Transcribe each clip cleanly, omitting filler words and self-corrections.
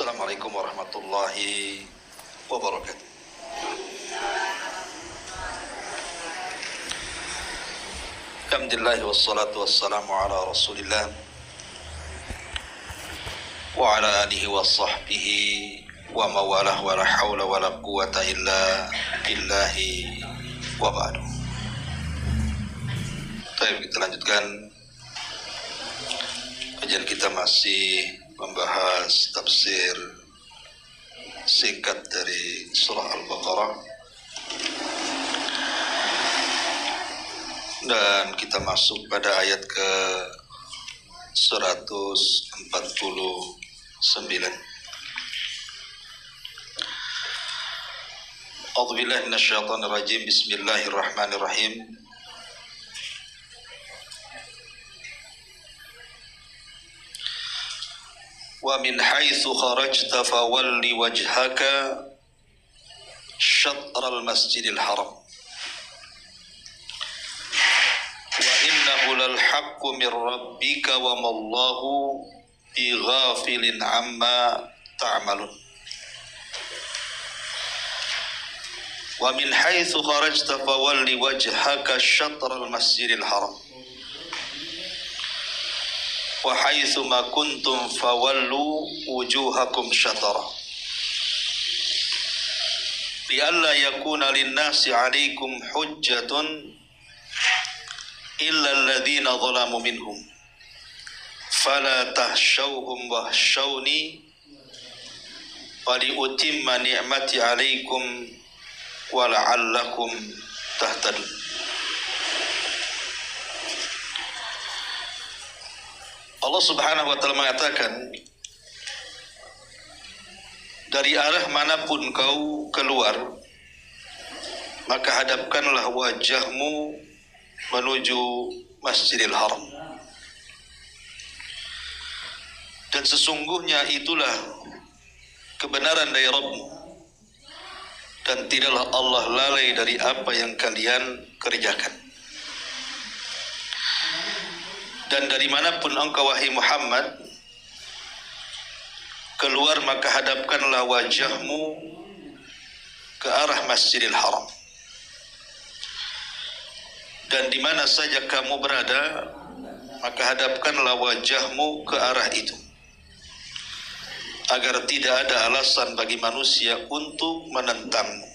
Assalamualaikum warahmatullahi wabarakatuh. Alhamdulillah wassalatu wassalamu ala rasulillah wa ala alihi wa sahbihi wa mawalah wa la hawla wa la quwata illa billahi wa ba'du. Baik, kita lanjutkan kajian kita, masih membahas tafsir singkat dari surah Al-Baqarah, dan kita masuk pada ayat ke 149. A'udzubillahi minasyaitonir rajim. Bismillahirrahmanirrahim. Wa min haitsu kharajta fawalli wajhaka syatral masjidil haram wa innahu lal haqqu min rabbika wa mallahu bighafilin amma ta'malun. Wa min haitsu kharajta fawalli wajhaka syatral masjidil haram wa haitsu ma kuntum fawallu wujuhakum syatara li'alla yakuna lin-nasi 'alaikum hujjatun illa alladhina zalamu minhum fala tahshawhum wahshawni wa liutimma ni'mati 'alaikum wa la'allakum tahtadun. Allah Subhanahu wa ta'ala mengatakan, dari arah manapun kau keluar, maka hadapkanlah wajahmu menuju Masjidil Haram. Dan sesungguhnya itulah kebenaran dari Rabbmu, dan tidaklah Allah lalai dari apa yang kalian kerjakan. Dan dari manapun engkau wahai Muhammad keluar, maka hadapkanlah wajahmu ke arah Masjidil Haram. Dan di mana saja kamu berada, maka hadapkanlah wajahmu ke arah itu, agar tidak ada alasan bagi manusia untuk menentangmu,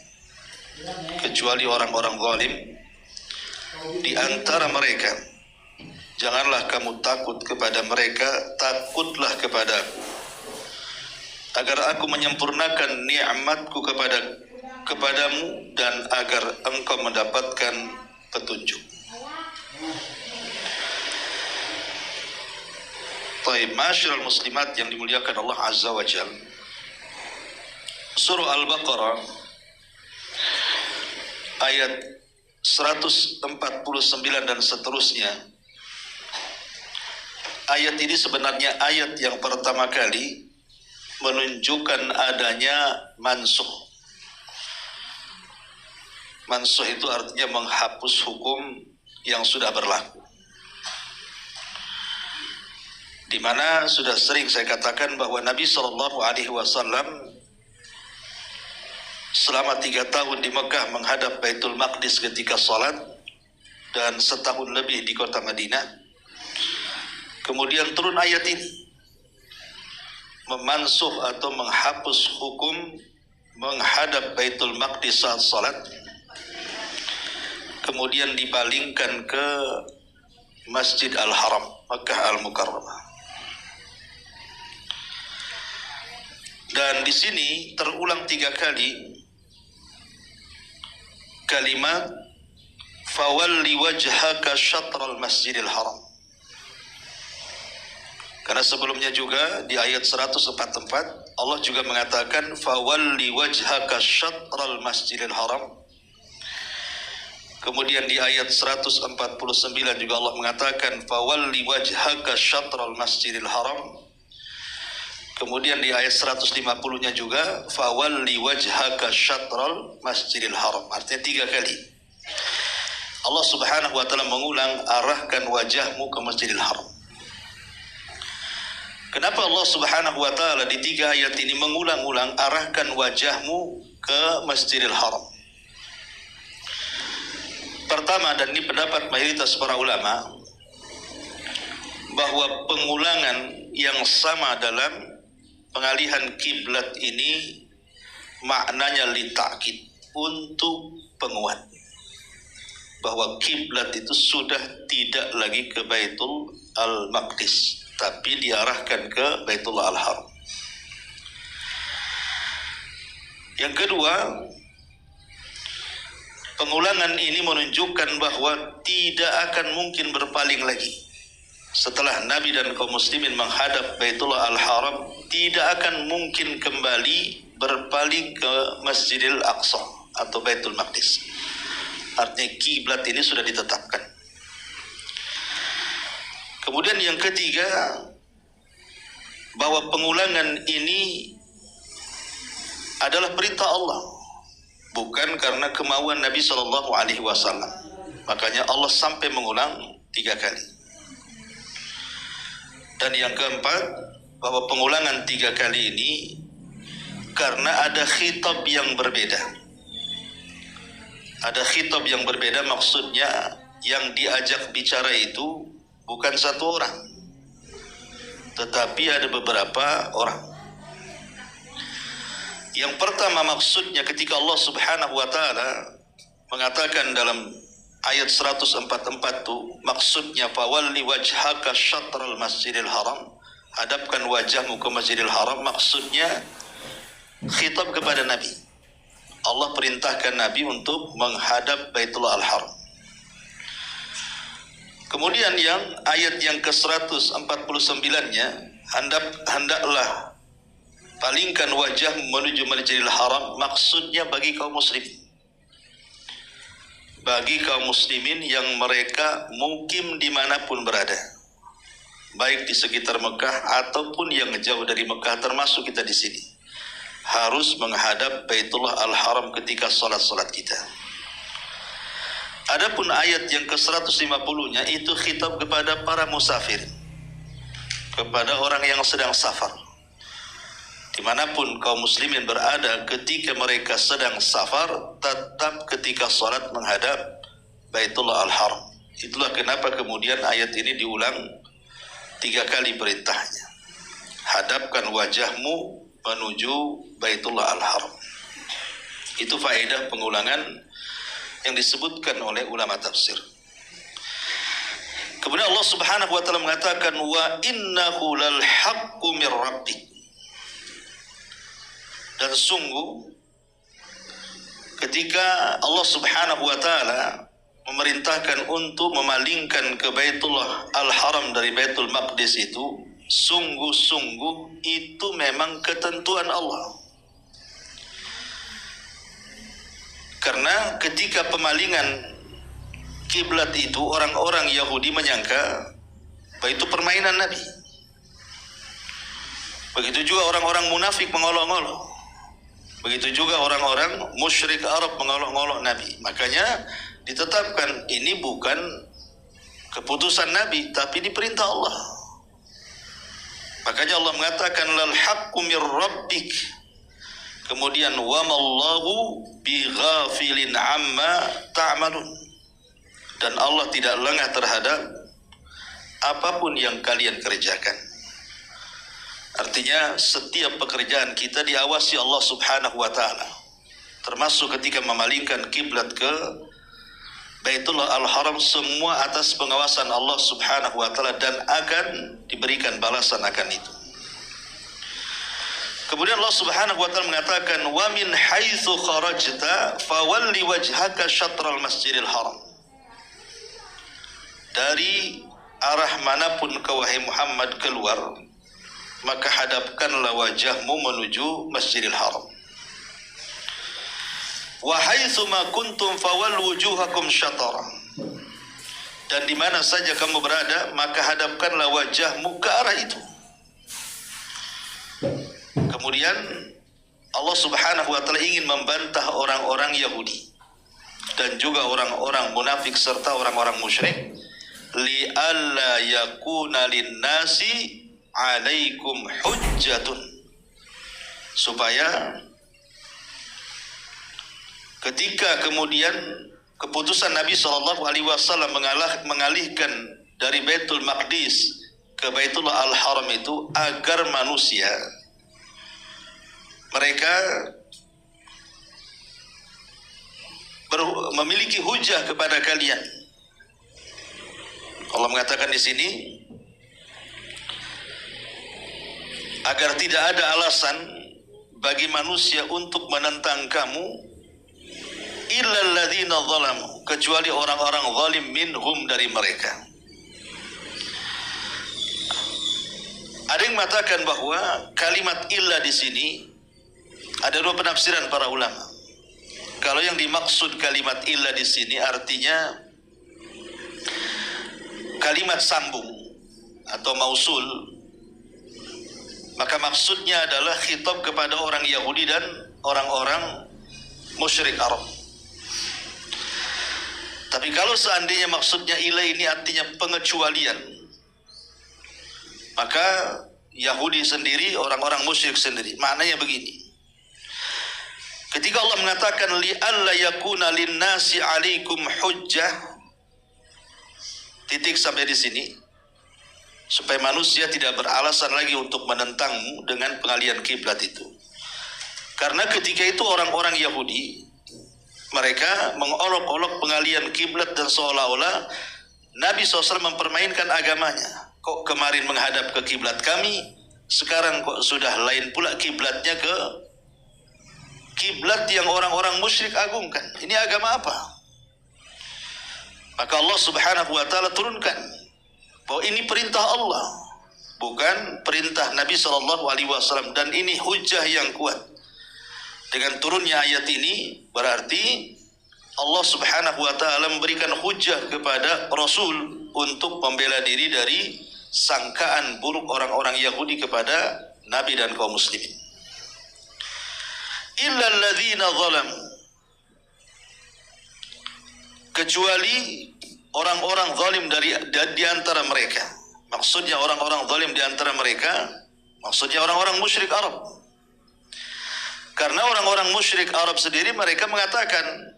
kecuali orang-orang zalim di antara mereka. Janganlah kamu takut kepada mereka, takutlah kepadaku, agar aku menyempurnakan nikmatku kepadamu dan agar engkau mendapatkan petunjuk. Baik, ma'asyiral muslimat yang dimuliakan Allah Azza wa Jalla. Surah Al-Baqarah ayat 149 dan seterusnya. Ayat ini sebenarnya ayat yang pertama kali menunjukkan adanya mansuh. Mansuh itu artinya menghapus hukum yang sudah berlaku. Di mana sudah sering saya katakan bahwa Nabi SAW selama 3 tahun di Mekah menghadap Baitul Maqdis ketika salat, dan setahun lebih di kota Madinah. Kemudian turun ayat ini memansuh atau menghapus hukum menghadap Baitul Maqdis saat salat, kemudian dipalingkan ke Masjid Al-Haram, Makkah Al-Mukarramah. Dan di sini terulang 3 kali kalimat fawalli wajhaka syatral Masjidil Haram. Karena sebelumnya juga di ayat 144 Allah juga mengatakan fawalli wajhaka syatral Masjidil Haram. Kemudian di ayat 149 juga Allah mengatakan fawalli wajhaka syatral Masjidil Haram. Kemudian di ayat 150-nya juga fawalli wajhaka syatral Masjidil Haram. Artinya 3 kali Allah Subhanahu wa ta'ala mengulang arahkan wajahmu ke Masjidil Haram. Kenapa Allah Subhanahu wa taala di 3 ayat ini mengulang-ulang arahkan wajahmu ke Masjidil Haram? Pertama, dan ini pendapat mayoritas para ulama, bahwa pengulangan yang sama dalam pengalihan kiblat ini maknanya litakid, untuk penguat bahwa kiblat itu sudah tidak lagi ke Baitul Al-Maqdis, tapi diarahkan ke Baitullah Al-Haram. Yang kedua, pengulangan ini menunjukkan bahwa tidak akan mungkin berpaling lagi. Setelah Nabi dan kaum muslimin menghadap Baitullah Al-Haram, tidak akan mungkin kembali berpaling ke Masjidil Aqsa atau Baitul Maqdis. Artinya kiblat ini sudah ditetapkan. Kemudian yang ketiga, bahwa pengulangan ini adalah perintah Allah, bukan karena kemauan Nabi SAW. Makanya Allah sampai mengulang 3 kali. Dan yang keempat, bahwa pengulangan 3 kali ini karena ada khitab yang berbeda. Ada khitab yang berbeda, maksudnya yang diajak bicara itu bukan satu orang, tetapi ada beberapa orang. Yang pertama maksudnya ketika Allah Subhanahu wa taala mengatakan dalam ayat 144 itu, maksudnya fawalli wajhaka syatral Masjidil Haram, hadapkan wajahmu ke Masjidil Haram, maksudnya khitab kepada Nabi. Allah perintahkan Nabi untuk menghadap Baitullah Al-Haram. Kemudian yang ayat yang ke-149-nya, hendaklah palingkan wajah menuju Masjidil Haram, maksudnya bagi kaum muslimin. Bagi kaum muslimin yang mereka mukim dimanapun berada, baik di sekitar Mekah ataupun yang jauh dari Mekah, termasuk kita di sini, harus menghadap Baitullah Al-Haram ketika salat-salat kita. Adapun ayat yang ke-150-nya itu khitab kepada para musafir, kepada orang yang sedang safar. Dimanapun kaum muslimin berada ketika mereka sedang safar, tetap ketika salat menghadap Baitullah Al-Haram. Itulah kenapa kemudian ayat ini diulang 3 kali perintahnya. Hadapkan wajahmu menuju Baitullah Al-Haram. Itu faedah pengulangan yang disebutkan oleh ulama tafsir. Kemudian Allah Subhanahu wa taala mengatakan wa innahu lal haqqu mir rabbik. Dan sungguh ketika Allah Subhanahu wa taala memerintahkan untuk memalingkan ke Baitullah Al-Haram dari Baitul Maqdis itu, sungguh-sungguh itu memang ketentuan Allah. Karena ketika pemalingan kiblat itu, orang-orang Yahudi menyangka bahwa itu permainan Nabi. Begitu juga orang-orang munafik mengolok-olok. Begitu juga orang-orang musyrik Arab mengolok-olok Nabi. Makanya ditetapkan ini bukan keputusan Nabi, tapi diperintah Allah. Makanya Allah mengatakan lal haqqu mir rabbik. Kemudian wa mallahu bighafilin amma ta'malun. Dan Allah tidak lengah terhadap apapun yang kalian kerjakan. Artinya setiap pekerjaan kita diawasi Allah Subhanahu wa taala. Termasuk ketika memalingkan kiblat ke Baitullah Al-Haram, semua atas pengawasan Allah Subhanahu wa taala dan akan diberikan balasan akan itu. Kemudian Allah Subhanahu wa taala mengatakan wa min haitsu kharajta fawalli wajhaka syatral Masjidil Haram. Dari arah manapun kau wahai Muhammad keluar, maka hadapkanlah wajahmu menuju Masjidil Haram. Wa haitsu ma kuntum fawallu wujuhakum syatara. Dan di mana saja kamu berada, maka hadapkanlah wajahmu ke arah itu. Kemudian Allah Subhanahu wa taala ingin membantah orang-orang Yahudi dan juga orang-orang munafik serta orang-orang musyrik, li alla yakuna linnasi alaikum hujjatun, supaya ketika kemudian keputusan Nabi SAW mengalihkan dari Baitul Maqdis ke Baitul Al-Haram itu agar manusia mereka memiliki hujah kepada kalian. Allah mengatakan di sini agar tidak ada alasan bagi manusia untuk menentang kamu illal ladzina zalamu, kecuali orang-orang zalim minhum, dari mereka. Ada yang mengatakan bahwa kalimat illa di sini ada dua penafsiran para ulama. Kalau yang dimaksud kalimat illa di sini artinya kalimat sambung atau mausul, maka maksudnya adalah khitab kepada orang Yahudi dan orang-orang musyrik Arab. Tapi kalau seandainya maksudnya illa ini artinya pengecualian, maka Yahudi sendiri, orang-orang musyrik sendiri. Maknanya begini. Ketika Allah mengatakan li alla yakuna linnasi alaikum hujjah, titik sampai di sini, supaya manusia tidak beralasan lagi untuk menentangmu dengan pengalihan kiblat itu. Karena ketika itu orang-orang Yahudi, mereka mengolok-olok pengalihan kiblat dan seolah-olah Nabi SAW mempermainkan agamanya. Kok kemarin menghadap ke kiblat kami, sekarang kok sudah lain pula kiblatnya ke kiblat yang orang-orang musyrik agungkan. Ini agama apa? Maka Allah Subhanahu wa taala turunkan bahwa ini perintah Allah, bukan perintah Nabi SAW, dan ini hujah yang kuat. Dengan turunnya ayat ini berarti Allah Subhanahu wa taala memberikan hujah kepada Rasul untuk membela diri dari sangkaan buruk orang-orang Yahudi kepada Nabi dan kaum muslimin. Illa alladzina zalamu, kecuali orang-orang zalim di antara mereka. Maksudnya orang-orang zalim di antara mereka, maksudnya orang-orang musyrik Arab. Karena orang-orang musyrik Arab sendiri mereka mengatakan,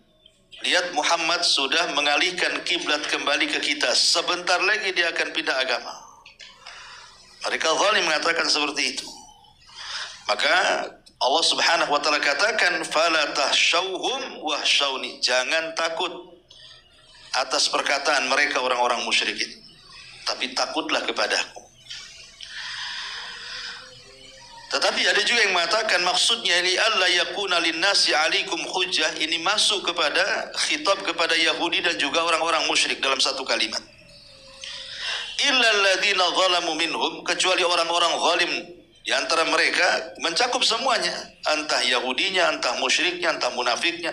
lihat Muhammad sudah mengalihkan kiblat kembali ke kita, sebentar lagi dia akan pindah agama. Mereka zalim mengatakan seperti itu. Maka Allah Subhanahu wa taala katakan fala tahsyauhum wahsyauni, jangan takut atas perkataan mereka orang-orang musyrikin, tapi takutlah kepadaku. Tetapi ada juga yang mengatakan maksudnya li alla yakuna linnasi alaikum hujjah, ini masuk kepada khitab kepada Yahudi dan juga orang-orang musyrik dalam satu kalimat. Illa alladzina zalamu minhum, kecuali orang-orang zalim di antara mereka, mencakup semuanya, entah Yahudinya, entah musyriknya, entah munafiknya,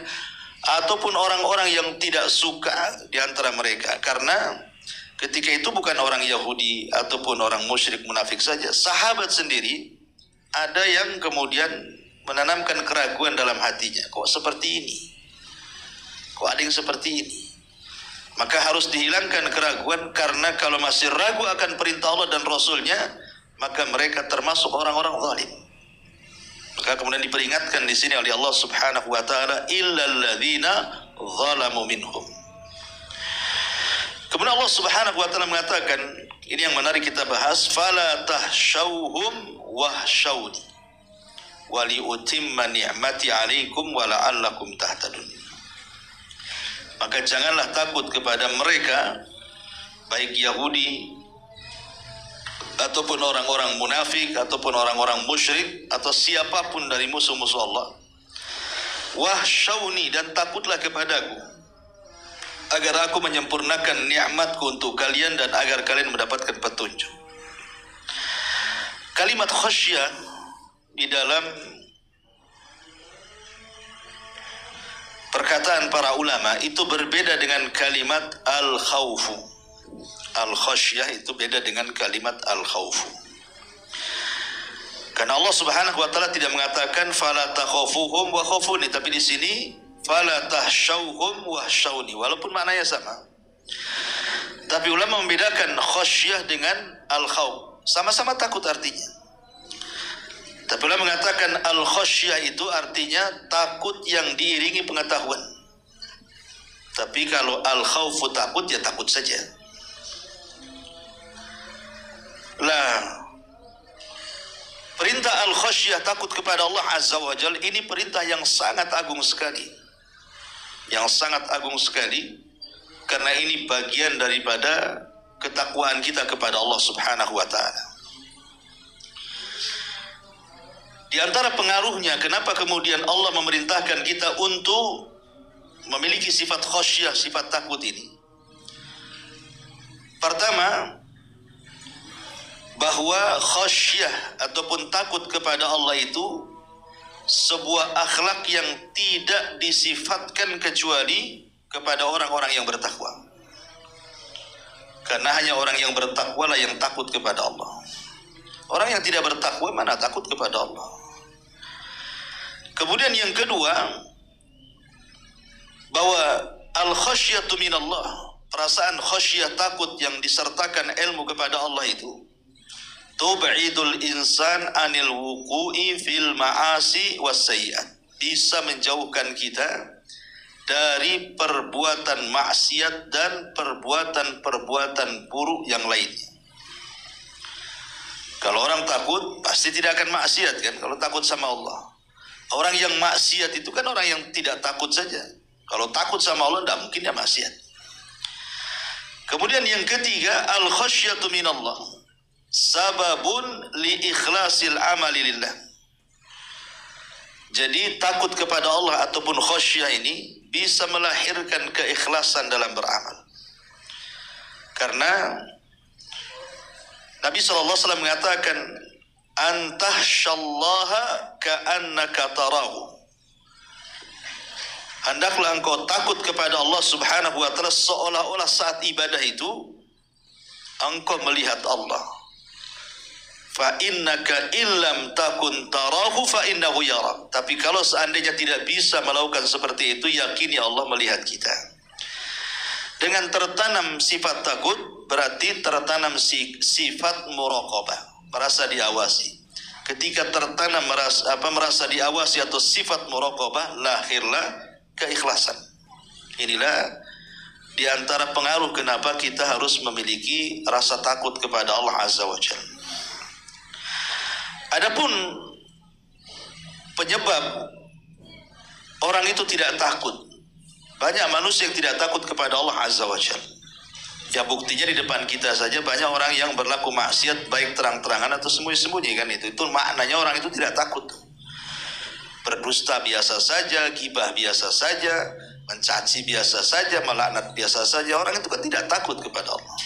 ataupun orang-orang yang tidak suka di antara mereka. Karena ketika itu bukan orang Yahudi ataupun orang musyrik munafik saja, sahabat sendiri ada yang kemudian menanamkan keraguan dalam hatinya. Kok seperti ini? Kok ada yang seperti ini? Maka harus dihilangkan keraguan, karena kalau masih ragu akan perintah Allah dan Rasulnya, maka mereka termasuk orang-orang zalim. Maka kemudian diperingatkan di sini oleh Allah Subhanahu wa taala, illal ladzina zalamu minhum. Kemudian Allah Subhanahu wa taala mengatakan, ini yang menarik kita bahas, fala tahsyauhum wahsyauni wa liutimma ni'mati 'alaikum wa la'allakum tahtadun. Maka janganlah takut kepada mereka, baik Yahudi ataupun orang-orang munafik ataupun orang-orang musyrik atau siapapun dari musuh-musuh Allah. Wahsyauni, dan takutlah kepadaku agar aku menyempurnakan nikmatku untuk kalian dan agar kalian mendapatkan petunjuk. Kalimat khasyah di dalam perkataan para ulama itu berbeda dengan kalimat al-khawfu. Al-khasyah itu beda dengan kalimat al-khawfu. Karena Allah Subhanahu wa taala tidak mengatakan fala takhafuhum wa khafuni, tapi di sini fala tahsyauhum wahsyauni, walaupun maknanya sama. Tapi ulama membedakan khasyah dengan al-khawf. sama-sama takut artinya. Tapi ulama mengatakan al-khasyah itu artinya takut yang diiringi pengetahuan. Tapi kalau al-khawfu takut, ya takut saja. Lah, perintah al-khasyah takut kepada Allah Azza wa Jalla ini perintah yang sangat agung sekali. Yang sangat agung sekali, karena ini bagian daripada ketakwaan kita kepada Allah Subhanahu wa taala. Di antara pengaruhnya kenapa kemudian Allah memerintahkan kita untuk memiliki sifat khasyah, sifat takut ini. Pertama, bahwa khasyah ataupun takut kepada Allah itu sebuah akhlak yang tidak disifatkan kecuali kepada orang-orang yang bertakwa. Karena hanya orang yang bertakwa lah yang takut kepada Allah. Orang yang tidak bertakwa mana takut kepada Allah. Kemudian yang kedua, bahwa al-khasyatu minallah, perasaan khasyah takut yang disertakan ilmu kepada Allah itu tub'idul insan anil wuqu'i fil ma'asi was sayyi'at, bisa menjauhkan kita dari perbuatan maksiat dan perbuatan-perbuatan buruk yang lainnya. Kalau orang takut pasti tidak akan maksiat kan, kalau takut sama Allah. Orang yang maksiat itu kan orang yang tidak takut saja. Kalau takut sama Allah tidak mungkin dia maksiat. Kemudian yang ketiga, al-khasyatu minallah sababun li ikhlasil amali lillah. Jadi takut kepada Allah ataupun khasyah ini bisa melahirkan keikhlasan dalam beramal. Karena Nabi SAW mengatakan, antahsyallaha ka'annaka tarahu. Hendaklah engkau takut kepada Allah Subhanahu wa taala seolah-olah saat ibadah itu engkau melihat Allah. Fa innaka illam takun tarahu fa innahu yarak. Tapi kalau seandainya tidak bisa melakukan seperti itu, yakini Allah melihat kita. Dengan tertanam sifat takut berarti tertanam sifat muraqabah, merasa diawasi. Ketika tertanam merasa diawasi atau sifat muraqabah, lahirlah keikhlasan. Inilah di antara pengaruh kenapa kita harus memiliki rasa takut kepada Allah Azza wa Jalla. Adapun penyebab orang itu tidak takut, banyak manusia yang tidak takut kepada Allah Azza wa Jalla. Ya buktinya di depan kita saja banyak orang yang berlaku maksiat baik terang-terangan atau sembunyi-sembunyi kan itu. Itu maknanya orang itu tidak takut. Berdusta biasa saja, gibah biasa saja, mencaci biasa saja, melaknat biasa saja. Orang itu kan tidak takut kepada Allah.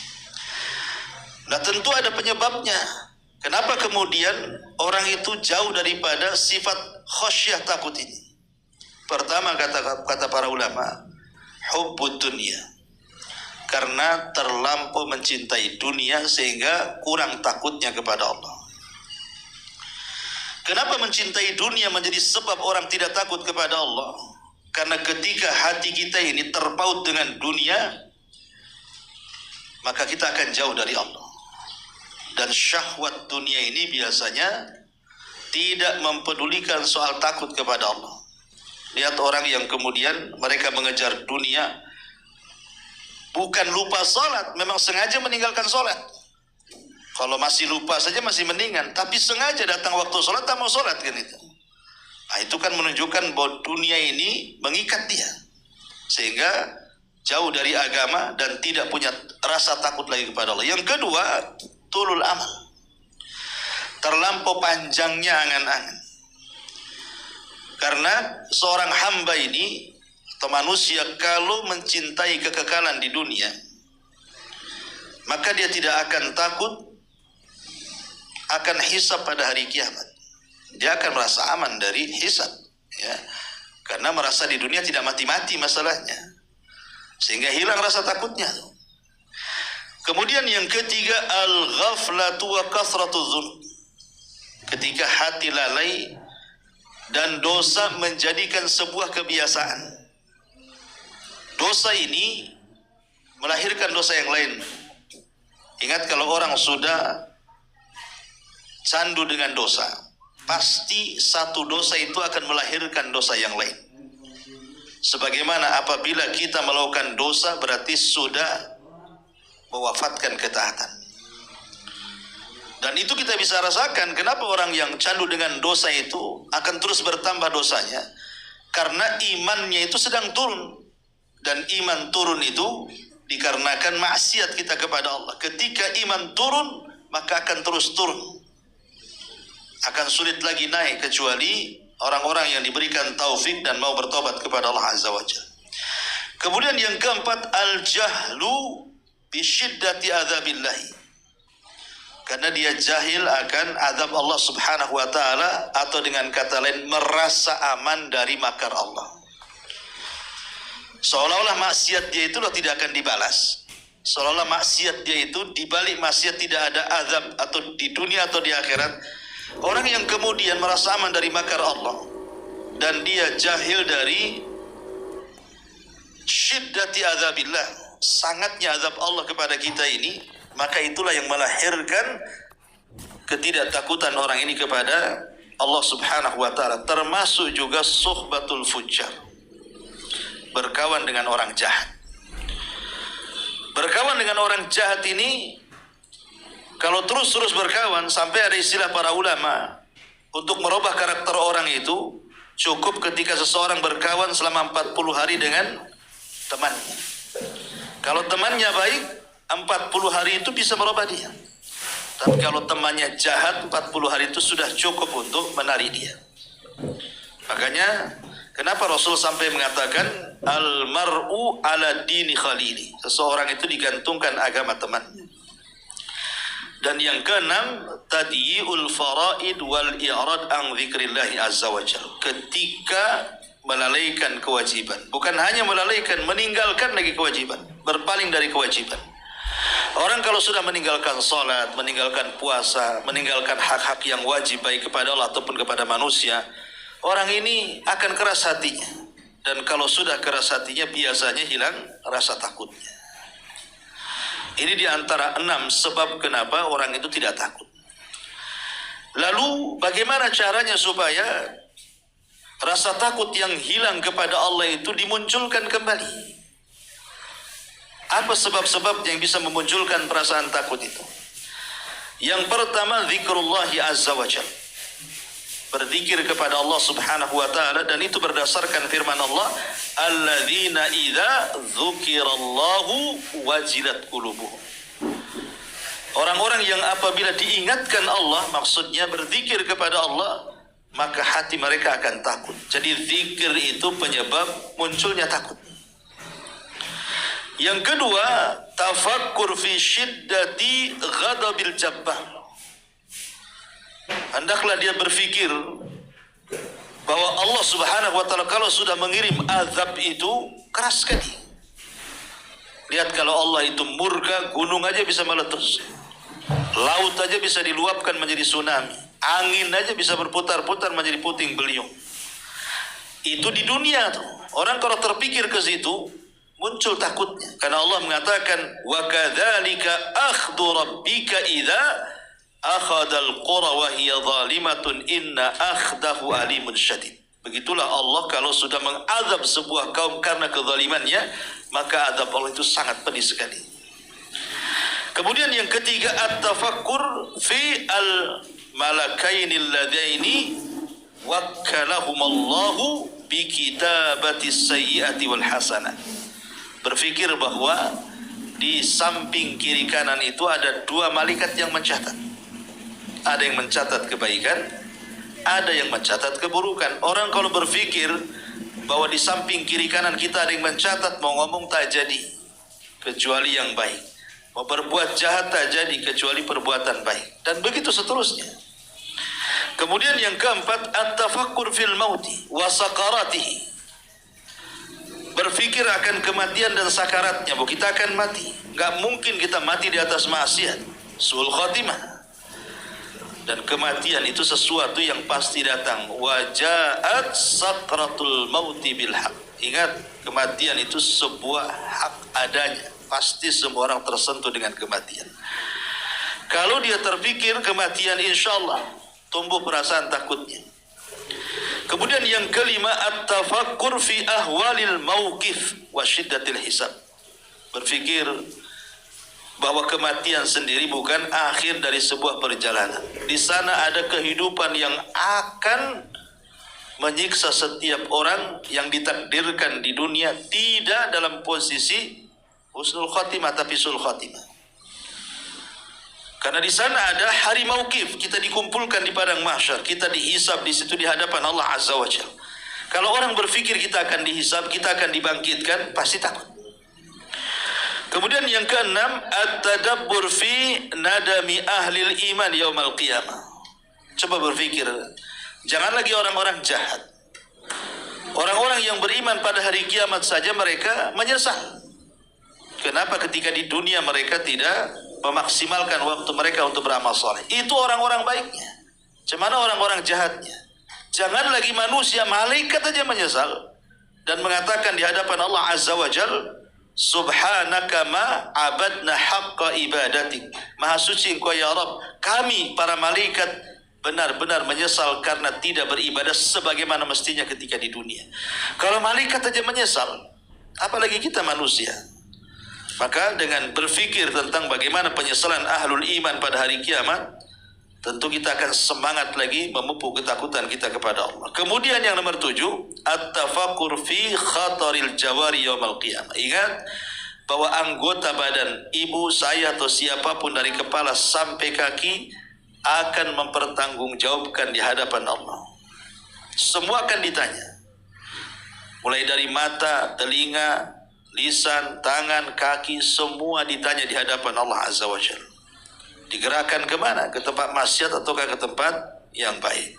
Nah tentu ada penyebabnya. Kenapa kemudian orang itu jauh daripada sifat khasyah takut ini? Pertama kata para ulama, hubbud dunya. Karena terlampau mencintai dunia sehingga kurang takutnya kepada Allah. Kenapa mencintai dunia menjadi sebab orang tidak takut kepada Allah? Karena ketika hati kita ini terpaut dengan dunia, maka kita akan jauh dari Allah. Dan syahwat dunia ini biasanya tidak mempedulikan soal takut kepada Allah. Lihat orang yang kemudian mereka mengejar dunia, bukan lupa sholat, memang sengaja meninggalkan sholat. Kalau masih lupa saja masih mendingan, tapi sengaja datang waktu sholat tak mau sholat kan itu. Nah, itu kan menunjukkan bahwa dunia ini mengikat dia, sehingga jauh dari agama dan tidak punya rasa takut lagi kepada Allah. Yang kedua, tulul amal, terlampau panjangnya angan-angan. Karena seorang hamba ini atau manusia kalau mencintai kekekalan di dunia, maka dia tidak akan takut akan hisab pada hari kiamat. Dia akan merasa aman dari hisab, ya, karena merasa di dunia tidak mati-mati masalahnya, sehingga hilang rasa takutnya. Kemudian yang ketiga, al-ghaflatu wa kathratu dzunub. Ketika hati lalai dan dosa menjadikan sebuah kebiasaan. Dosa ini melahirkan dosa yang lain. Ingat kalau orang sudah candu dengan dosa, pasti satu dosa itu akan melahirkan dosa yang lain. Sebagaimana apabila kita melakukan dosa berarti sudah mewafatkan ketaatan. Dan itu kita bisa rasakan kenapa orang yang candu dengan dosa itu akan terus bertambah dosanya. Karena imannya itu sedang turun. Dan iman turun itu dikarenakan maksiat kita kepada Allah. Ketika iman turun, maka akan terus turun. Akan sulit lagi naik kecuali orang-orang yang diberikan taufik dan mau bertobat kepada Allah Azza wa Jalla. Kemudian yang keempat, al-jahlu bisyiddati adzabillahi. Karena dia jahil akan azab Allah Subhanahu wa taala, atau dengan kata lain merasa aman dari makar Allah. Seolah-olah maksiat dia itu tidak akan dibalas. Seolah-olah maksiat dia itu dibalik maksiat tidak ada azab atau di dunia atau di akhirat. Orang yang kemudian merasa aman dari makar Allah dan dia jahil dari syiddati azabillah, sangatnya azab Allah kepada kita ini, maka itulah yang melahirkan ketidaktakutan orang ini kepada Allah Subhanahu wa taala, termasuk juga suhbatul fujjar, berkawan dengan orang jahat. Berkawan dengan orang jahat ini, kalau terus-terus berkawan, sampai ada istilah para ulama untuk merubah karakter orang itu, cukup ketika seseorang berkawan selama 40 hari dengan temannya. Kalau temannya baik, 40 hari itu bisa merubah dia. Tapi kalau temannya jahat, 40 hari itu sudah cukup untuk menarik dia. Makanya kenapa Rasul sampai mengatakan al-mar'u ala dini khalili, seseorang itu digantungkan agama temannya. Dan yang keenam, tadyi'ul faraid wal i'rad an dzikrillah azza wajalla, ketika melalaikan kewajiban. Bukan hanya melalaikan, meninggalkan lagi kewajiban, berpaling dari kewajiban. Orang kalau sudah meninggalkan salat, meninggalkan puasa, meninggalkan hak-hak yang wajib baik kepada Allah ataupun kepada manusia, orang ini akan keras hatinya. Dan kalau sudah keras hatinya, biasanya hilang rasa takutnya. Ini diantara 6 sebab kenapa orang itu tidak takut. Lalu bagaimana caranya supaya rasa takut yang hilang kepada Allah itu dimunculkan kembali? Apa sebab-sebab yang bisa memunculkan perasaan takut itu? Yang pertama, zikrullah azza wa jalla, berzikir kepada Allah Subhanahu wa taala, dan itu berdasarkan firman Allah, alladzina idza dzukirallahu wajilat qulubuhum. Orang-orang yang apabila diingatkan Allah, maksudnya berzikir kepada Allah, maka hati mereka akan takut. Jadi zikir itu penyebab munculnya takut. Yang kedua, tafakkur fi syiddati ghadabil jabbar. Hendaklah dia berfikir bahwa Allah Subhanahu wa taala kalau sudah mengirim azab itu keras sekali. Lihat, kalau Allah itu murka, gunung aja bisa meletus. Laut aja bisa diluapkan menjadi tsunami. Angin aja bisa berputar-putar menjadi puting beliung. Itu di dunia tuh. Orang kalau terpikir ke situ, muncul takutnya. Karena Allah mengatakan, wa kadzalika akhdhu rabbika idza akhadal qura wa hiya zalimatun inna akhdahu alimun syadid. Begitulah Allah kalau sudah mengazab sebuah kaum karena kezalimannya, maka azab Allah itu sangat pedih sekali. Kemudian yang ketiga, at-tafakkur fi al-malakaini alladaini wakkalahumallahu bi kitabati sayyiati wal hasanah. Berpikir bahwa di samping kiri kanan itu ada 2 malaikat yang mencatat. Ada yang mencatat kebaikan, ada yang mencatat keburukan. Orang kalau berpikir bahwa di samping kiri kanan kita ada yang mencatat, mau ngomong tak jadi kecuali yang baik, mau berbuat jahat tak jadi kecuali perbuatan baik, dan begitu seterusnya. Kemudian yang keempat, at-tafakkur fil mauti wa sakaratihi, berpikir akan kematian dan sakaratnya. Bahwa kita akan mati, gak mungkin kita mati di atas maksiat, suul khatimah. Dan kematian itu sesuatu yang pasti datang. Wajaat sakratul mauti bil haq. Ingat, kematian itu sebuah hak adanya. Pasti semua orang tersentuh dengan kematian. Kalau dia terpikir kematian, insya Allah tumbuh perasaan takutnya. Kemudian yang kelima, at-tafakkur fi ahwalil mauqif wa syiddatil hisab. Berpikir bahwa kematian sendiri bukan akhir dari sebuah perjalanan. Di sana ada kehidupan yang akan menyiksa setiap orang yang ditakdirkan di dunia tidak dalam posisi husnul khotimah tapi sul khotimah. Karena di sana ada hari mauqif, kita dikumpulkan di padang mahsyar, kita dihisab di situ di hadapan Allah Azza wa Jalla. Kalau orang berpikir kita akan dihisab, kita akan dibangkitkan, pasti takut. Kemudian yang keenam, at-tadabbur fi nadami ahlil iman yaumal qiyamah. Coba berpikir, jangan lagi orang-orang jahat. Orang-orang yang beriman pada hari kiamat saja mereka menyesal. Kenapa ketika di dunia mereka tidak memaksimalkan waktu mereka untuk beramal soleh? Itu orang-orang baiknya. Cemana orang-orang jahatnya? Jangan lagi manusia, malaikat aja menyesal dan mengatakan di hadapan Allah Azza wa Jalla, subhanaka ma abadna haqqa ibadatik. Maha suci engkau ya Rabb, kami para malaikat benar-benar menyesal karena tidak beribadah sebagaimana mestinya ketika di dunia. Kalau malaikat aja menyesal, apalagi kita manusia. Maka dengan berpikir tentang bagaimana penyesalan ahlul iman pada hari kiamat, tentu kita akan semangat lagi memupuk ketakutan kita kepada Allah. Kemudian yang nomor 7, at-tafakkur fi khataril jawari yaumal qiyamah. Ingat bahwa anggota badan ibu, saya atau siapapun dari kepala sampai kaki akan mempertanggungjawabkan di hadapan Allah. Semua akan ditanya. Mulai dari mata, telinga, lisan, tangan, kaki, semua ditanya di hadapan Allah Azza wa Jalla. Digerakkan kemana? Ke tempat maksiat ataukah ke tempat yang baik?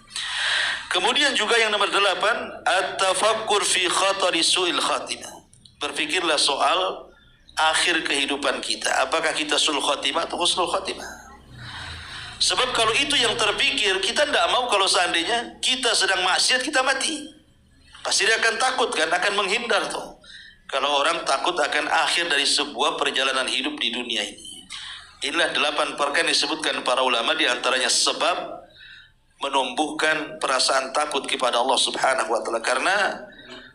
Kemudian juga yang nomor 8, at-tafakkur fi khatari su'il khatimah. Berpikirlah soal akhir kehidupan kita. Apakah kita sul khatimah atau husnul khatimah? Sebab kalau itu yang terpikir, kita tidak mau kalau seandainya kita sedang maksiat, kita mati. Pasti dia akan takut kan, akan menghindar tuh. Kalau orang takut akan akhir dari sebuah perjalanan hidup di dunia ini. Inilah 8 perkara yang disebutkan para ulama, di antaranya sebab menumbuhkan perasaan takut kepada Allah Subhanahu wa taala. Karena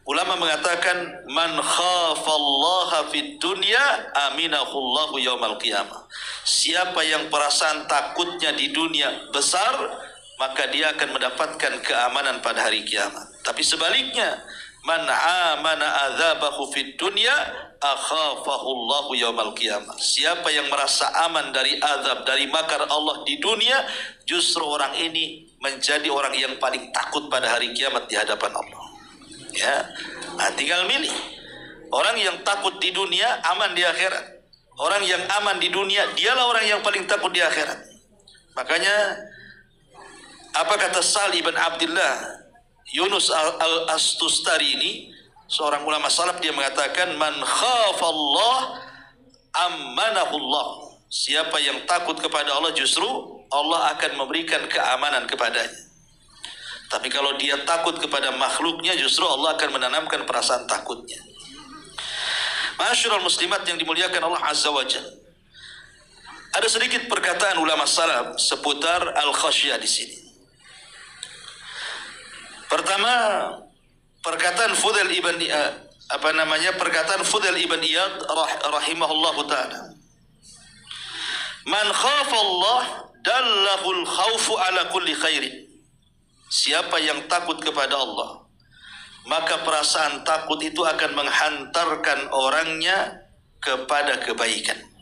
ulama mengatakan man khafallaha fid dunya aminahullahu yaumal qiyamah. Siapa yang perasaan takutnya di dunia besar, maka dia akan mendapatkan keamanan pada hari kiamat. Tapi sebaliknya, man amana adzabahu fid dunya akhafahullahu yaumal qiyamah. Siapa yang merasa aman dari azab, dari makar Allah di dunia, justru orang ini menjadi orang yang paling takut pada hari kiamat di hadapan Allah. Ya, nah, tinggal milih. Orang yang takut di dunia aman di akhirat. Orang yang aman di dunia dialah orang yang paling takut di akhirat. Makanya apa kata Salih bin Abdullah Yunus al-Astustari ini, seorang ulama salaf, dia mengatakan man khafallah ammanahullah. Siapa yang takut kepada Allah, justru Allah akan memberikan keamanan kepadanya. Tapi kalau dia takut kepada makhluknya, justru Allah akan menanamkan perasaan takutnya. Ma'asyiral muslimat yang dimuliakan Allah Azza wa Jalla, ada sedikit perkataan ulama salaf seputar al-khasyah di sini. Pertama, perkataan Fudail ibn Fudail ibn Iyad rahimahullahu taala. Man khafa Allah dallahul khaufu ala kulli khairin. Siapa yang takut kepada Allah, maka perasaan takut itu akan menghantarkan orangnya kepada kebaikan.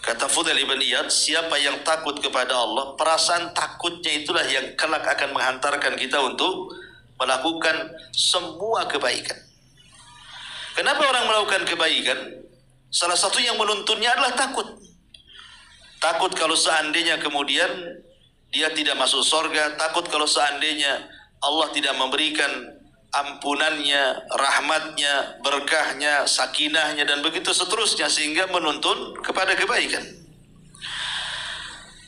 Kata Fudail ibn Iyad, siapa yang takut kepada Allah, perasaan takutnya itulah yang kelak akan menghantarkan kita untuk melakukan semua kebaikan. Kenapa orang melakukan kebaikan? Salah satu yang menuntunnya adalah takut. Takut kalau seandainya kemudian dia tidak masuk surga, takut kalau seandainya Allah tidak memberikan ampunannya, rahmatnya, berkahnya, sakinahnya, dan begitu seterusnya, sehingga menuntun kepada kebaikan.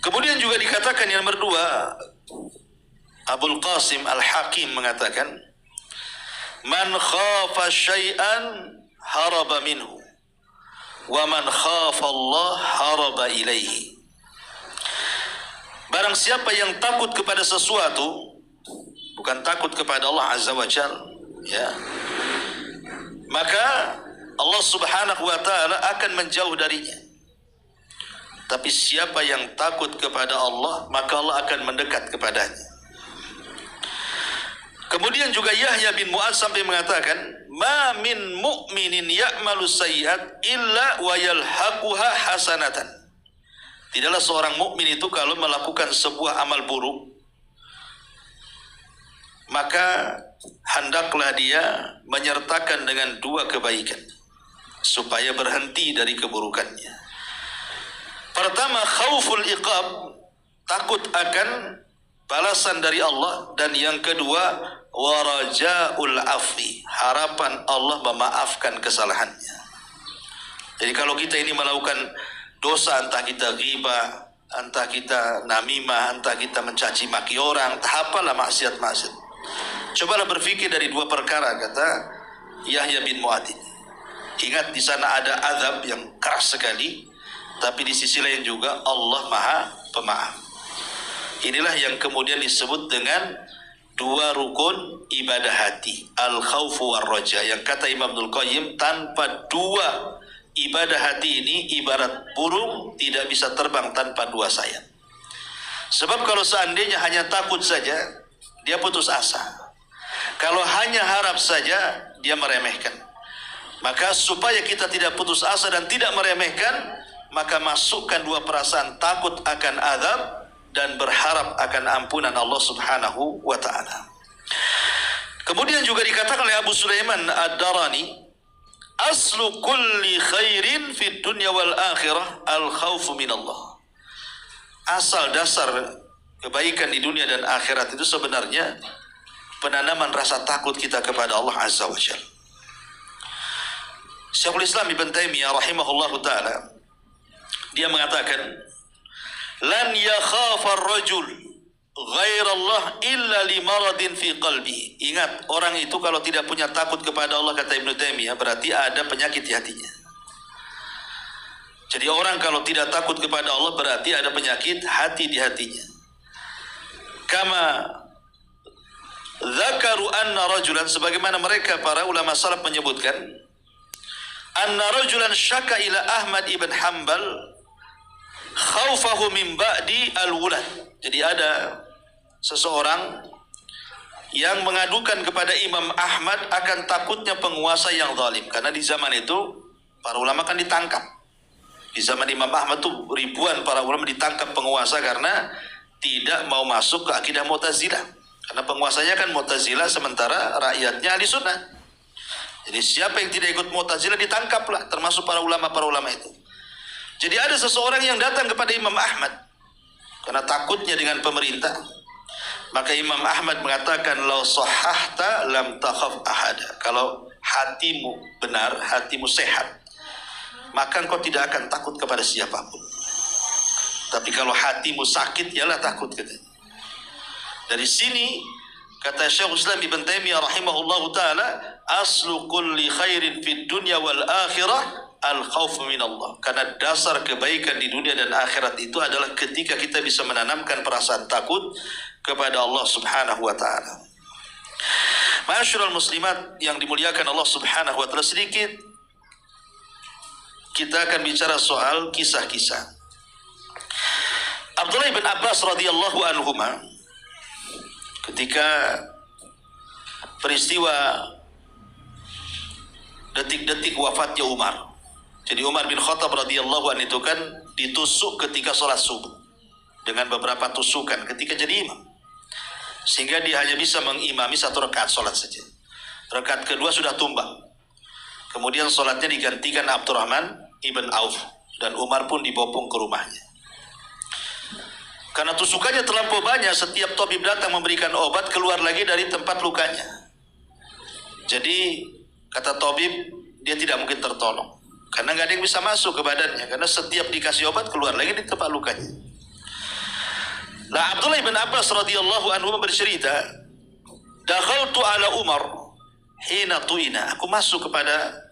Kemudian juga dikatakan yang nomor 2, Abul Qasim Al-Hakim mengatakan, man khafa syai'an haraba minhu wa man khafa Allah haraba ilaihi. Barang siapa yang takut kepada sesuatu, bukan takut kepada Allah Azza wa Jalla, ya, maka Allah Subhanahu wa taala akan menjauh darinya. Tapi siapa yang takut kepada Allah, maka Allah akan mendekat kepadanya. Kemudian juga Yahya bin Mu'adz sampai mengatakan, "Ma min mu'minin ya'malu sayyi'at illa wa yalhaquha hasanatan." Tidaklah seorang mukmin itu kalau melakukan sebuah amal buruk, maka hendaklah dia menyertakan dengan dua kebaikan supaya berhenti dari keburukannya. Pertama, khauful iqab, takut akan balasan dari Allah, dan yang kedua, warajaul afwi, harapan Allah memaafkan kesalahannya. Jadi kalau kita ini melakukan dosa, entah kita ghibah, entah kita namimah, entah kita mencaci maki orang, entah apalah maksiat-maksiat, cobalah berpikir dari dua perkara, kata Yahya bin Mu'adz. Ingat, di sana ada azab yang keras sekali, tapi di sisi lain juga Allah Maha Pemaaf. Inilah yang kemudian disebut dengan dua rukun ibadah hati, al-khawfu war-raja, yang kata Imam Ibnul Qayyim, tanpa dua ibadah hati ini ibarat burung tidak bisa terbang tanpa dua sayap. Sebab kalau seandainya hanya takut saja, dia putus asa. Kalau hanya harap saja, dia meremehkan. Maka supaya kita tidak putus asa dan tidak meremehkan, maka masukkan dua perasaan, takut akan azab dan berharap akan ampunan Allah Subhanahu wa ta'ala. Kemudian juga dikatakan oleh Abu Sulaiman Ad-Darani, aslu kulli khairin fid dunya wal akhirah al khawfu min Allah. Asal dasar kebaikan di dunia dan akhirat itu sebenarnya penanaman rasa takut kita kepada Allah Azza wa Jalla. Syekhul Islam Ibn Taimiyah rahimahullahu ta'ala, dia mengatakan, lan yakhafa ar-rajul ghairallah illa limaradin fi qalbi. Ingat, orang itu kalau tidak punya takut kepada Allah, kata Ibnu Taimiyah, berarti ada penyakit di hatinya. Jadi orang kalau tidak takut kepada Allah berarti ada penyakit hati di hatinya. Kama dzakaru anna rajulan, sebagaimana mereka para ulama salaf menyebutkan, anna rajulan syaka ila Ahmad ibn Hanbal khaufahu min ba'di al-wulad. Jadi ada seseorang yang mengadukan kepada Imam Ahmad akan takutnya penguasa yang zalim. Karena di zaman itu para ulama kan ditangkap. Di zaman Imam Ahmad itu ribuan para ulama ditangkap penguasa karena tidak mau masuk ke akidah Mu'tazilah. Karena penguasanya kan Mu'tazilah, sementara rakyatnya ahli sunnah. Jadi siapa yang tidak ikut Mu'tazilah ditangkaplah, termasuk para ulama itu. Jadi ada seseorang yang datang kepada Imam Ahmad karena takutnya dengan pemerintah. Maka Imam Ahmad mengatakan, lau sahahta lam takhaf ahada. Kalau hatimu benar, hatimu sehat, maka engkau tidak akan takut kepada siapapun. Tapi kalau hatimu sakit, ialah takut katanya. Dari sini kata Syekhul Islam Ibn Taimiyah rahimahullahu ta'ala, aslu kulli khairin fid dunya wal akhirah al-khawfu min Allah. Karena dasar kebaikan di dunia dan akhirat itu adalah ketika kita bisa menanamkan perasaan takut kepada Allah Subhanahu wa ta'ala. Ma'asyiral muslimat yang dimuliakan Allah Subhanahu wa ta'ala, sedikit kita akan bicara soal kisah-kisah. Abdullah bin Abbas radhiyallahu anhuma, ketika peristiwa detik-detik wafatnya Umar. Jadi Umar bin Khattab radhiyallahu anhu itu kan ditusuk ketika sholat subuh dengan beberapa tusukan ketika jadi imam, sehingga dia hanya bisa mengimami satu rakaat sholat saja. Rakaat kedua sudah tumbang. Kemudian sholatnya digantikan Abdurrahman ibn Auf, dan Umar pun dibopong ke rumahnya. Karena tusukannya terlampau banyak, setiap tabib datang memberikan obat, keluar lagi dari tempat lukanya. Jadi kata tabib, dia tidak mungkin tertolong karena nggak ada yang bisa masuk ke badannya, karena setiap dikasih obat keluar lagi di tempat lukanya. Nah, Abdullah bin Abbas radhiyallahu anhu bercerita, dakhaltu ala Umar hina tuina, aku masuk kepada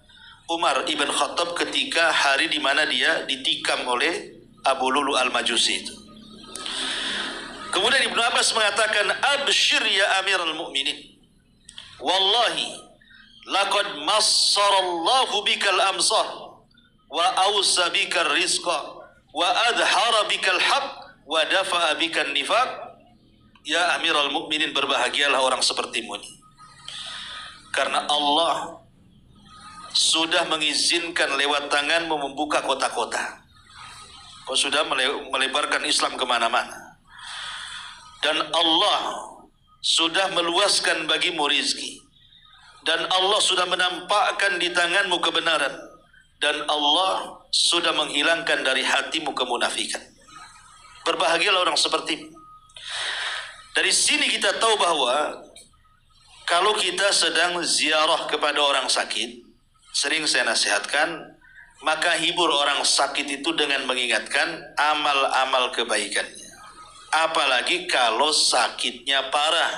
Umar ibn Khattab ketika hari di mana dia ditikam oleh Abu Lulu al-Majusi itu. Kemudian Ibnu Abbas mengatakan, abshir ya amiral mu'minin, wallahi laqad massarallahu bikal amsar wa awsa bikal rizqa wa adhara bikal haq wa dafa'a bikal nifaq. Ya amiral mu'minin, berbahagialah orang sepertimu ini, karena Allah sudah mengizinkan lewat tanganmu membuka kota-kota. Kau sudah melebarkan Islam kemana-mana. Dan Allah sudah meluaskan bagimu rizki. Dan Allah sudah menampakkan di tanganmu kebenaran. Dan Allah sudah menghilangkan dari hatimu kemunafikan. Berbahagialah orang seperti. Dari sini kita tahu bahwa kalau kita sedang ziarah kepada orang sakit, sering saya nasihatkan, maka hibur orang sakit itu dengan mengingatkan amal-amal kebaikannya. Apalagi kalau sakitnya parah,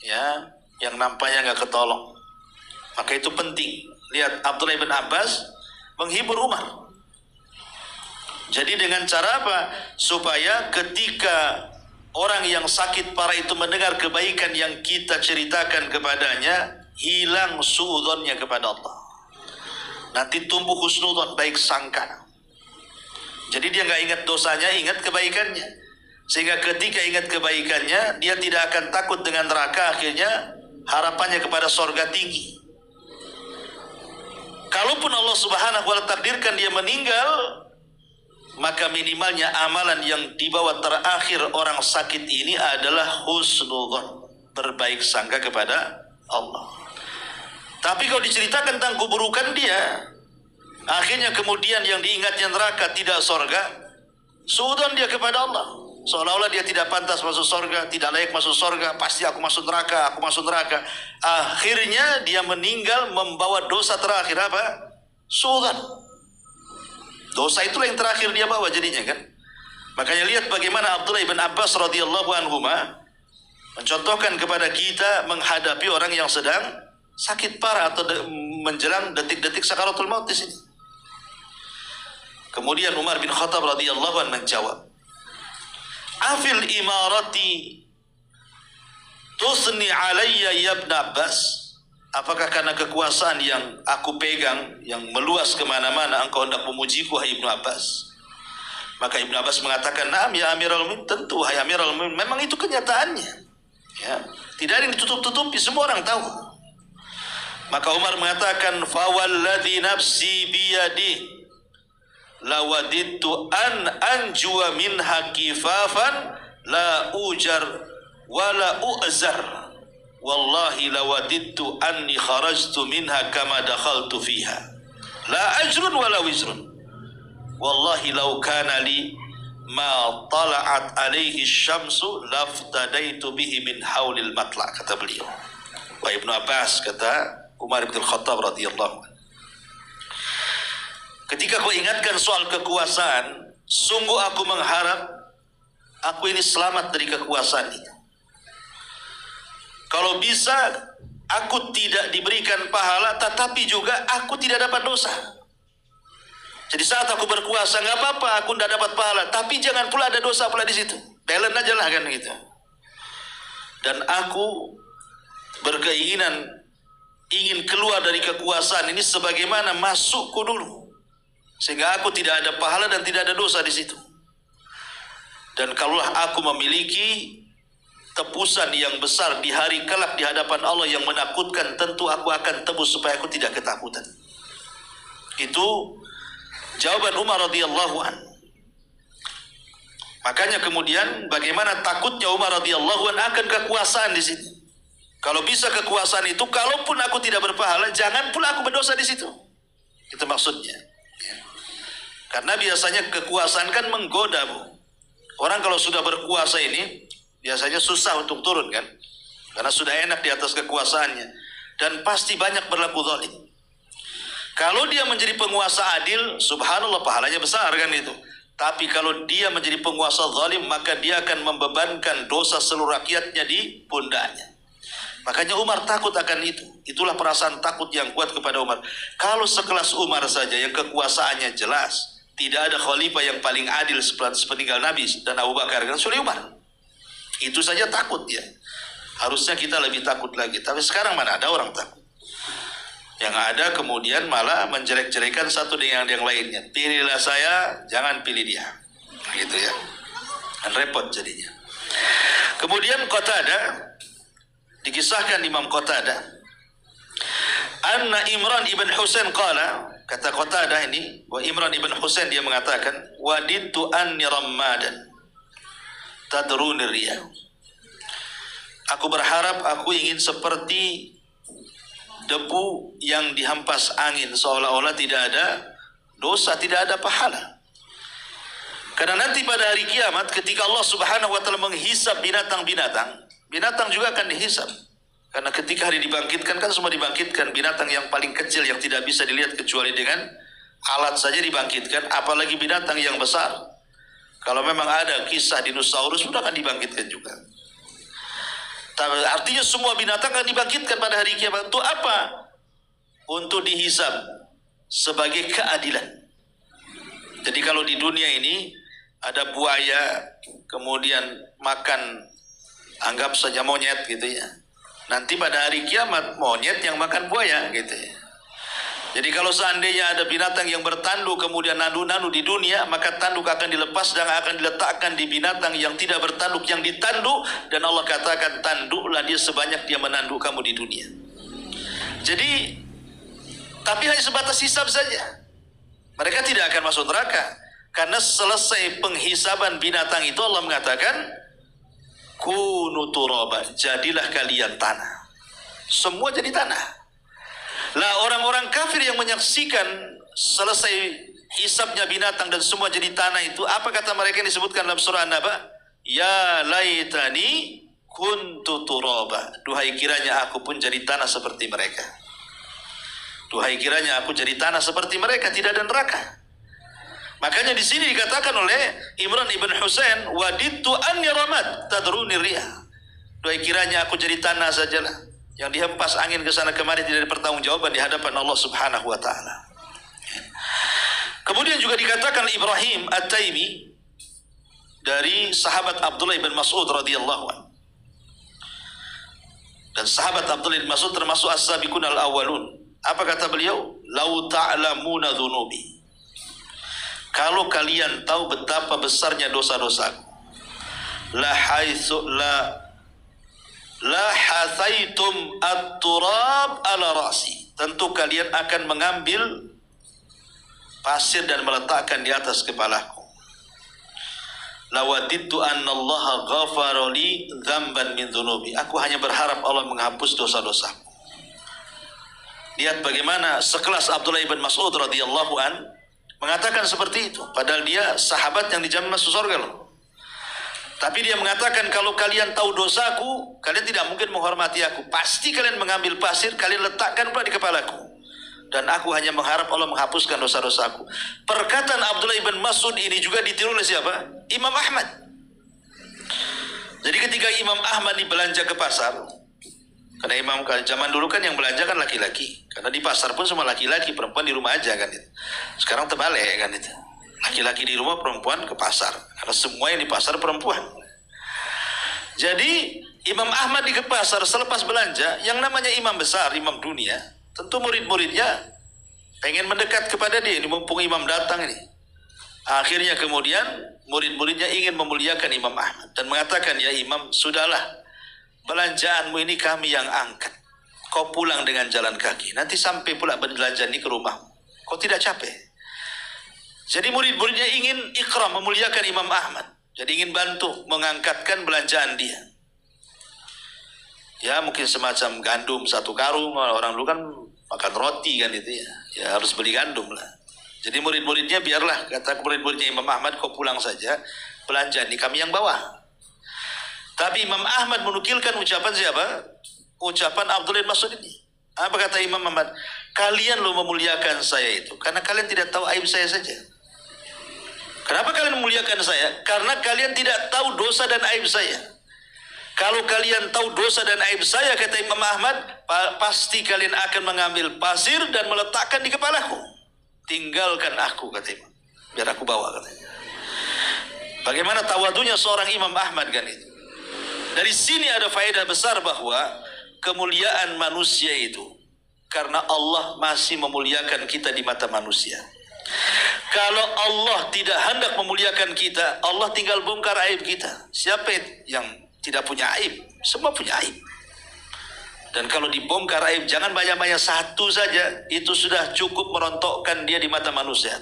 ya, yang nampaknya nggak ketolong. Maka itu penting. Lihat Abdullah bin Abbas menghibur Umar. Jadi dengan cara apa? Supaya ketika orang yang sakit parah itu mendengar kebaikan yang kita ceritakan kepadanya, hilang suudzonnya kepada Allah. Nanti tumbuh husnudzon, baik sangka. Jadi dia nggak ingat dosanya, ingat kebaikannya. Sehingga ketika ingat kebaikannya, dia tidak akan takut dengan neraka. Akhirnya harapannya kepada sorga tinggi. Kalaupun Allah subhanahu wa ta'ala takdirkan dia meninggal, maka minimalnya amalan yang dibawa terakhir orang sakit ini adalah husnudzon, berbaik sangka kepada Allah. Tapi kalau diceritakan tentang keburukan dia, akhirnya kemudian yang diingatnya neraka, tidak sorga, suudzon dia kepada Allah. Seolah-olah dia tidak pantas masuk sorga, tidak layak masuk sorga, pasti aku masuk neraka, aku masuk neraka. Akhirnya dia meninggal membawa dosa terakhir apa? Suudzon. Dosa itulah yang terakhir dia bawa jadinya kan. Makanya lihat bagaimana Abdullah bin Abbas radhiyallahu anhuma mencontohkan kepada kita menghadapi orang yang sedang sakit parah atau menjelang detik-detik sakaratul maut di sini. Kemudian Umar bin Khattab radhiyallahu anhu menjawab, afil imarati tusni alayya ya Ibn Abbas, apakah karena kekuasaan yang aku pegang yang meluas kemana-mana engkau hendak memujiku hai Ibnu Abbas? Maka Ibnu Abbas mengatakan, naam ya Amirul Mukminin, tentu hai Amirul Mukminin, memang itu kenyataannya, ya, tidak ada yang ditutup-tutupi, semua orang tahu. Maka Umar mengatakan, fawalladzi nafsi biyadi lawadittu an anjua minha kifafan la ujar wala u'zar wallahi lawadittu anni kharajtu minha kama dakhaltu fiha la ajrun wala wizrun wallahi law kana li ma tala'at alaihi syamsu laftadaitu bihi min haulil matla', kata beliau. Wa Ibnu Abbas, kata Umar bin Khattab radhiyallahu anhu, ketika kau ingatkan soal kekuasaan, sungguh aku mengharap aku ini selamat dari kekuasaan itu. Kalau bisa aku tidak diberikan pahala, tetapi juga aku tidak dapat dosa. Jadi saat aku berkuasa nggak apa-apa, aku tidak dapat pahala, tapi jangan pula ada dosa pula di situ. Balance aja lah kan gitu. Dan aku berkeinginan ingin keluar dari kekuasaan ini sebagaimana masukku dulu, sehingga aku tidak ada pahala dan tidak ada dosa di situ. Dan kalaulah aku memiliki tebusan yang besar di hari kelak di hadapan Allah yang menakutkan, tentu aku akan tebus supaya aku tidak ketakutan. Itu jawaban Umar radhiyallahu an. Makanya kemudian bagaimana takutnya Umar radhiyallahu an akan kekuasaan di sini. Kalau bisa kekuasaan itu, kalaupun aku tidak berpahala, jangan pula aku berdosa di situ. Itu maksudnya. Karena biasanya kekuasaan kan menggoda, Bu. Orang kalau sudah berkuasa ini biasanya susah untuk turun kan, karena sudah enak di atas kekuasaannya, dan pasti banyak berlaku zalim. Kalau dia menjadi penguasa adil, subhanallah pahalanya besar kan itu. Tapi kalau dia menjadi penguasa zalim, maka dia akan membebankan dosa seluruh rakyatnya di pundaknya. Makanya Umar takut akan itu. Itulah perasaan takut yang kuat kepada Umar. Kalau sekelas Umar saja yang kekuasaannya jelas, tidak ada khalifah yang paling adil sepeninggal Nabi dan Abu Bakar, kecuali Umar. Itu saja takut ya. Harusnya kita lebih takut lagi. Tapi sekarang mana ada orang takut. Yang ada kemudian malah menjelek-jelekan satu dengan yang lainnya. Pilihlah saya, jangan pilih dia. Gitu ya. Dan repot jadinya. Kemudian Qatadah, dikisahkan Imam Qatadah, anna Imran ibn Husain qala, kata Qatadah ini, wa Imran ibn Husain dia mengatakan, wadidtu anni rammadan tadruni riyah. Aku berharap aku ingin seperti debu yang dihempas angin, seolah-olah tidak ada dosa, tidak ada pahala. Karena nanti pada hari kiamat ketika Allah Subhanahu wa taala menghisab binatang-binatang, binatang juga akan dihisab. Karena ketika hari dibangkitkan kan semua dibangkitkan. Binatang yang paling kecil yang tidak bisa dilihat kecuali dengan alat saja dibangkitkan, apalagi binatang yang besar. Kalau memang ada kisah dinosaurus sudah akan dibangkitkan juga. Tapi artinya semua binatang akan dibangkitkan pada hari kiamat. Untuk apa? Untuk dihisab sebagai keadilan. Jadi kalau di dunia ini ada buaya kemudian makan, anggap saja monyet gitu ya. Nanti pada hari kiamat monyet yang makan buaya gitu ya. Jadi kalau seandainya ada binatang yang bertanduk kemudian nadu-nadu di dunia, maka tanduk akan dilepas dan akan diletakkan di binatang yang tidak bertanduk, yang ditanduk, dan Allah katakan tanduklah dia sebanyak dia menanduk kamu di dunia. Jadi tapi hanya sebatas hisab saja. Mereka tidak akan masuk neraka karena selesai penghisaban binatang itu Allah mengatakan kunu turaba, jadilah kalian tanah. Semua jadi tanah. Lah orang-orang kafir yang menyaksikan selesai hisabnya binatang dan semua jadi tanah itu, apa kata mereka yang disebutkan dalam surah An-Naba? Ya laitani kuntu turaba. Duhai kiranya aku pun jadi tanah seperti mereka. Duhai kiranya aku jadi tanah seperti mereka, tidak ada neraka. Makanya di sini dikatakan oleh Imran ibn Husain, wadidtu anni ramad tadruni riyah. Duhai kiranya aku jadi tanah sajalah yang dihempas angin ke sana kemari, tidak ada pertanggungjawaban di hadapan Allah Subhanahu wa taala. Kemudian juga dikatakan Ibrahim At-Taimi dari sahabat Abdullah bin Mas'ud radhiyallahu anhu. Dan sahabat Abdullah bin Mas'ud termasuk as-sabiqun al-awwalun. Apa kata beliau? Lau ta'lamuna dhunubi. Kalau kalian tahu betapa besarnya dosa-dosaku, la hathaitum at-turab ala ra'si. Tentu kalian akan mengambil pasir dan meletakkan di atas kepalaku. Lawadidtu anna Allah ghafara li dzamban min dzunubi. Aku hanya berharap Allah menghapus dosa-dosaku. Lihat bagaimana sekelas Abdullah bin Mas'ud radhiyallahu an mengatakan seperti itu, padahal dia sahabat yang dijamin masuk surga loh. Tapi dia mengatakan kalau kalian tahu dosaku, kalian tidak mungkin menghormati aku. Pasti kalian mengambil pasir, kalian letakkan pula di kepalaku. Dan aku hanya mengharap Allah menghapuskan dosa-dosaku. Perkataan Abdullah bin Mas'ud ini juga ditiru oleh siapa? Imam Ahmad. Jadi ketika Imam Ahmad belanja ke pasar, karena Imam zaman dulu kan yang belanja kan laki-laki. Karena di pasar pun semua laki-laki, perempuan di rumah aja kan itu. Sekarang terbalik kan itu. Laki-laki di rumah, perempuan ke pasar. Karena semua yang di pasar perempuan. Jadi Imam Ahmad di ke pasar selepas belanja, yang namanya imam besar, imam dunia, tentu murid-muridnya pengen mendekat kepada dia. Ini mumpung imam datang ini. Akhirnya kemudian murid-muridnya ingin memuliakan Imam Ahmad dan mengatakan, ya imam, sudahlah, belanjaanmu ini kami yang angkat. Kau pulang dengan jalan kaki. Nanti sampai pula belanja ini ke rumah. Kau tidak capek? Jadi murid-muridnya ingin ikram, memuliakan Imam Ahmad. Jadi ingin bantu mengangkatkan belanjaan dia. Ya mungkin semacam gandum 1 karung. Orang dulu kan makan roti kan itu ya. Ya harus beli gandum lah. Jadi murid-muridnya biarlah, kata murid-muridnya Imam Ahmad, kau pulang saja. Belanjaan ini kami yang bawa. Tapi Imam Ahmad menukilkan ucapan siapa? Ucapan Abdullah bin Mas'ud ini. Apa kata Imam Ahmad? Kalian lo memuliakan saya itu karena kalian tidak tahu aib saya saja. Kenapa kalian memuliakan saya? Karena kalian tidak tahu dosa dan aib saya. Kalau kalian tahu dosa dan aib saya, kata Imam Ahmad, pasti kalian akan mengambil pasir dan meletakkan di kepalaku. Tinggalkan aku, kata Imam, biar aku bawa, katanya. Bagaimana tawadunya seorang Imam Ahmad kan itu. Dari sini ada faedah besar bahwa kemuliaan manusia itu karena Allah masih memuliakan kita di mata manusia. Kalau Allah tidak hendak memuliakan kita, Allah tinggal bongkar aib kita. Siapa yang tidak punya aib? Semua punya aib. Dan kalau dibongkar aib, jangan banyak-banyak, satu saja, itu sudah cukup merontokkan dia di mata manusia.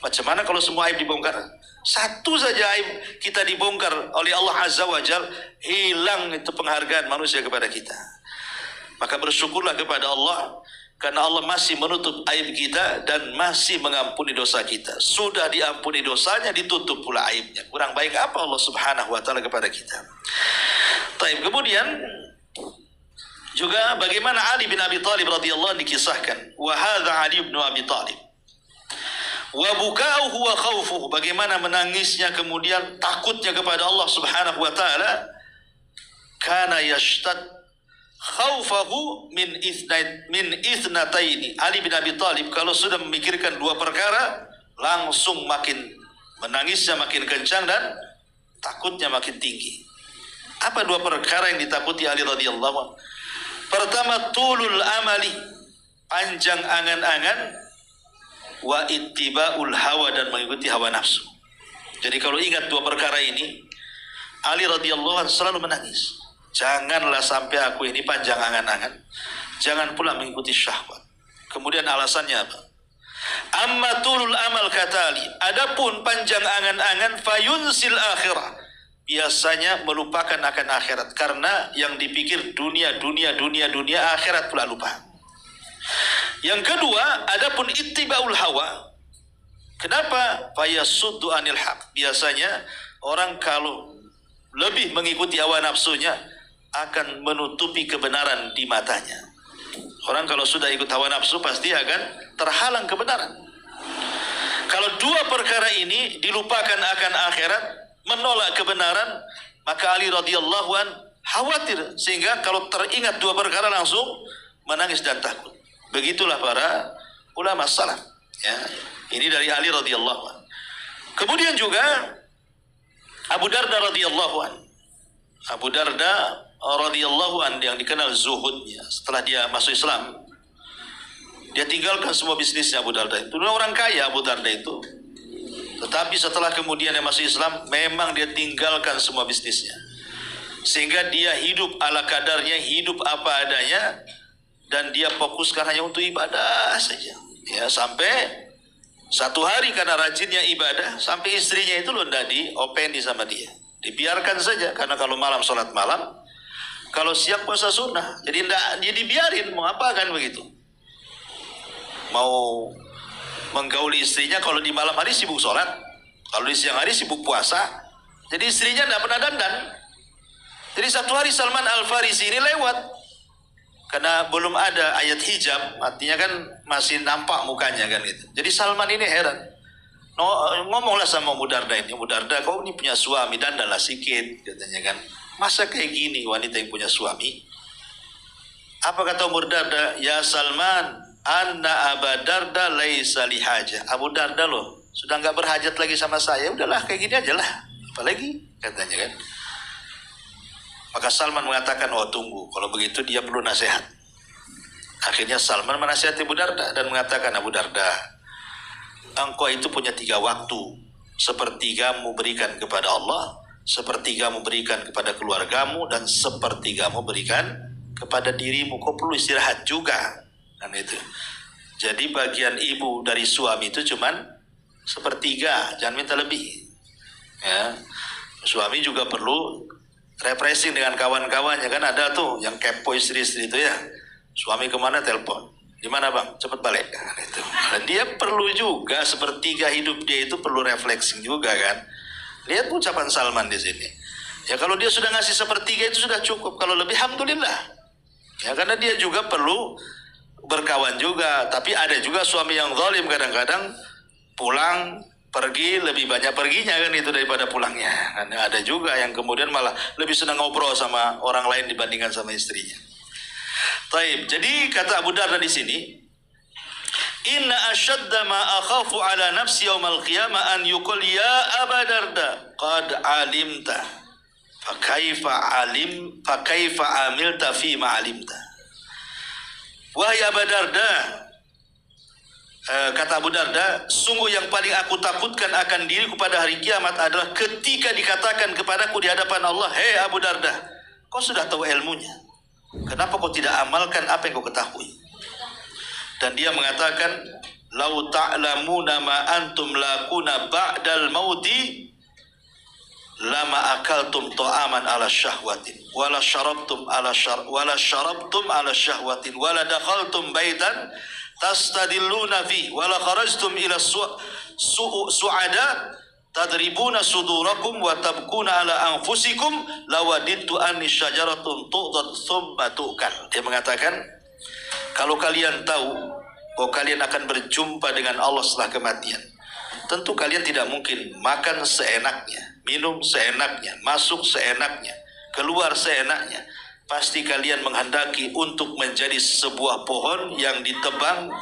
Macam mana kalau semua aib dibongkar? Satu saja aib kita dibongkar oleh Allah Azza wa Jal, hilang itu penghargaan manusia kepada kita. Maka bersyukurlah kepada Allah, karena Allah masih menutup aib kita dan masih mengampuni dosa kita. Sudah diampuni dosanya, ditutup pula aibnya. Kurang baik apa Allah Subhanahu wa Ta'ala kepada kita. Taib. Kemudian juga bagaimana Ali bin Abi Thalib radhiyallahu anhu dikisahkan, wa hadza Ali bin Abi Thalib wa buka'uhu wa khawfuhu, bagaimana menangisnya kemudian takutnya kepada Allah Subhanahu wa Ta'ala. Kana yashtad khawfahu min ithnataini. Ali bin Abi Thalib kalau sudah memikirkan dua perkara, langsung makin menangisnya makin kencang dan takutnya makin tinggi. Apa dua perkara yang ditakuti Ali radhiyallahu anhu? Pertama, tulul amali, panjang angan-angan, wa ittiba'ul hawa, dan mengikuti hawa nafsu. Jadi kalau ingat dua perkara ini, Ali radhiyallahu anhu selalu menangis. Janganlah sampai aku ini panjang angan-angan, jangan pula mengikuti syahwat. Kemudian alasannya apa? Amma tulul amal, kata Ali, adapun panjang angan-angan, fayunsil akhirah, biasanya melupakan akan akhirat, karena yang dipikir dunia, akhirat pula lupa. Yang kedua, adapun ittiba'ul hawa. Kenapa? Fayasuddu anil haq. Biasanya orang kalau lebih mengikuti hawa nafsunya akan menutupi kebenaran di matanya. Orang kalau sudah ikut hawa nafsu pasti akan terhalang kebenaran. Kalau dua perkara ini dilupakan akan akhirat, menolak kebenaran, maka Ali radhiyallahu an khawatir, sehingga kalau teringat dua perkara langsung menangis dan takut. Begitulah para ulama salaf. Ya, ini dari Ali radhiyallahu an. Kemudian juga Abu Darda radhiyallahu an. Abu Darda radhiyallahu an yang dikenal zuhudnya, setelah dia masuk Islam, dia tinggalkan semua bisnisnya. Abu Darda itu orang kaya, Abu Darda itu. Tetapi setelah kemudian dia masuk Islam, memang dia tinggalkan semua bisnisnya, sehingga dia hidup ala kadarnya, hidup apa adanya, dan dia fokuskan hanya untuk ibadah saja. Ya, sampai satu hari karena rajinnya ibadah, sampai istrinya itu loh tidak diopeni sama dia, dibiarkan saja. Karena kalau malam sholat malam, kalau siang puasa sunnah, jadi tidak, dia dibiarin, mau apa kan begitu. Mau menggauli istrinya, kalau di malam hari sibuk sholat, kalau di siang hari sibuk puasa. Jadi istrinya tidak pernah dandan. Jadi satu hari Salman Al-Farisi ini lewat, karena belum ada ayat hijab, artinya kan masih nampak mukanya kan gitu. Jadi Salman ini heran, ngomonglah sama Abu Darda ini, Abu Darda, kau ini punya suami, dandanlah sikit, katanya kan. Masa kayak gini wanita yang punya suami? Apa kata Abu Darda? Ya Salman, anna Abu Darda laisa lihaja. Abu Darda loh, sudah nggak berhajat lagi sama saya, udahlah kayak gini aja lah, apalagi, katanya kan. Maka Salman mengatakan, oh tunggu, kalau begitu dia perlu nasihat. Akhirnya Salman menasihati Abu Darda dan mengatakan, Abu Darda, engkau itu punya 3 waktu. Sepertigamu berikan kepada Allah, sepertigamu berikan kepada keluargamu, dan sepertigamu berikan kepada dirimu. Kau perlu istirahat juga. Dan itu. Jadi bagian ibu dari suami itu cuman 1/3, jangan minta lebih. Ya. Suami juga perlu refreshing dengan kawan-kawannya, kan ada tuh yang kepo istri-istri itu ya. Suami kemana telepon, di mana bang, cepet balik. Nah, itu. Dan dia perlu juga 1/3 hidup dia itu perlu refreshing juga kan. Lihat ucapan Salman di sini. Ya kalau dia sudah ngasih 1/3 itu sudah cukup. Kalau lebih, alhamdulillah. Ya karena dia juga perlu berkawan juga. Tapi ada juga suami yang zalim, kadang-kadang pulang pergi lebih banyak perginya kan itu daripada pulangnya. Karena ada juga yang kemudian malah lebih senang ngobrol sama orang lain dibandingkan sama istrinya. Taib. Jadi kata Abu Darda di sini, inna asyadda ma akhafu ala nafsi yaumal qiyamah an yuqal ya Aba Darda qad alimta fa kaifa amilta fi ma alimta. Wahai Aba Darda, kata Abu Darda, sungguh yang paling aku takutkan akan diriku pada hari kiamat adalah ketika dikatakan kepadaku di hadapan Allah, hei Abu Darda, kau sudah tahu ilmunya, kenapa kau tidak amalkan apa yang kau ketahui? Dan dia mengatakan, lau ta'lamuna ma antum lakuna ba'dal mauti lama akaltum ta'aman ala syahwatin wala syarabtum ala syahwatin wala dakhaltum baitan tastadilluna fi wala kharajtum ila su'ada tadribuna sudurakum wa tabkuna ala anfusikum lawadittu anni syajaratun tu'dad thumma tu'kal. Dia mengatakan, kalau kalian tahu bahwa kalian akan berjumpa dengan Allah setelah kematian, tentu kalian tidak mungkin makan seenaknya, minum seenaknya, masuk seenaknya, keluar seenaknya. Pasti kalian menghendaki untuk menjadi sebuah pohon yang ditebang.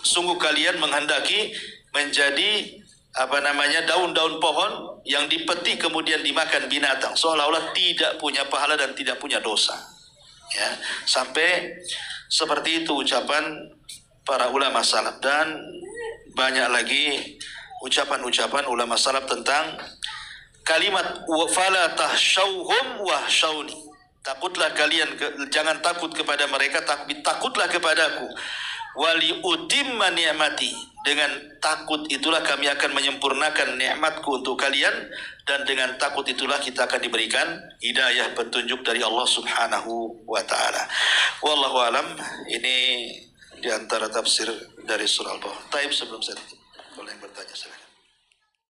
Sungguh kalian menghendaki menjadi daun-daun pohon yang dipetik kemudian dimakan binatang, seolah-olah tidak punya pahala dan tidak punya dosa. Ya, sampai seperti itu ucapan para ulama salaf. Dan banyak lagi ucapan-ucapan ulama salaf tentang kalimat fala tahsyauhum wahsyauni. Takutlah kalian, jangan takut kepada mereka, tapi takutlah kepadaku. Wali utimma ni'mati, dengan takut itulah kami akan menyempurnakan nikmatku untuk kalian, dan dengan takut itulah kita akan diberikan hidayah, petunjuk dari Allah Subhanahu wa taala. Wallahu alam. Ini di antara tafsir dari surah Al-Baqarah. Taib, sebelum saya tutup, kalau yang bertanya silakan.